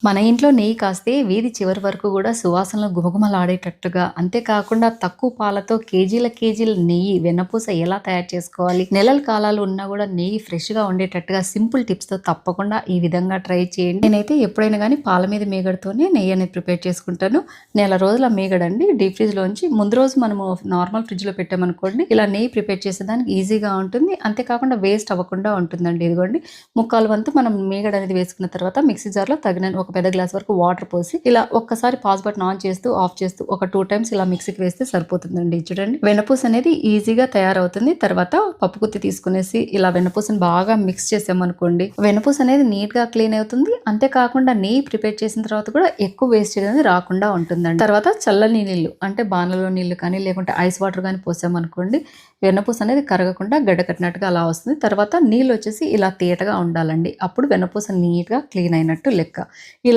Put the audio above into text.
మన ఇంట్లో నెయ్యి కాస్తే వీధి చివరి వరకు గూడా సువాసనలు గుమగుమలాడేటట్టుగా, అంతేకాకుండా తక్కువ పాలతో కేజీల నెయ్యి, వెన్నపూస ఎలా తయారు చేసుకోవాలి, నెలల కాలాలు ఉన్నా గూడా నెయ్యి ఫ్రెష్‌గా ఉండేటట్టుగా సింపుల్ టిప్స్‌తో తప్పకుండా ఈ విధంగా ట్రై చేయండి. నేనైతే ఎప్పుడైనా గానీ పాల మీద మీగడతోనే నెయ్యి అనేది ప్రిపేర్ చేసుకుంటాను. నెల రోజుల మీగడండి డీప్ ఫ్రిడ్జ్‌లోంచి ముందు రోజు మనము నార్మల్ ఫ్రిడ్జ్‌లో పెట్టామనుకోండి, ఇలా నెయ్యి ప్రిపేర్ చేసేదానికి ఈజీగా ఉంటుంది. అంతేకాకుండా వేస్ట్ అవ్వకుండా ఉంటుందండి. ఇదిగోండి ముక్కాలు వంతు మనం మీగడ అనేది వేసుకున్న తర్వాత మిక్సీ జార్‌లో తగినన్ని ఒక పెద్ద గ్లాస్ వరకు వాటర్ పోసి ఇలా ఒక్కసారి పాజ్ బటన్ ఆన్ చేస్తూ, ఆఫ్ చేస్తూ ఒక 2 టైమ్స్ ఇలా మిక్సీకి వేస్తే సరిపోతుందండి. చూడండి వెన్నపూస అనేది ఈజీగా తయారవుతుంది. తర్వాత పప్పు గుత్తి తీసుకునేసి ఇలా వెన్నపూసని బాగా మిక్స్ చేసామనుకోండి, వెన్నపూస అనేది నీట్‌గా క్లీన్ అవుతుంది. అంతేకాకుండా నెయ్యి ప్రిపేర్ చేసిన తర్వాత కూడా ఎక్కువ వేస్టేజ్ అనేది రాకుండా ఉంటుందండి. తర్వాత చల్లని నీళ్ళు అంటే బాణలలో నీళ్ళు కానీ లేకుంటే ఐస్ వాటర్ కానీ పోసామనుకోండి, వెన్నపూస అనేది కరగకుండా గడ్డ కట్టినట్టుగా అలా వస్తుంది. తర్వాత నీళ్ళు వచ్చేసి ఇలా తేటగా ఉండాలండి. అప్పుడు వెన్నపూస నీట్‌గా క్లీన్ అయినట్టు లెక్క.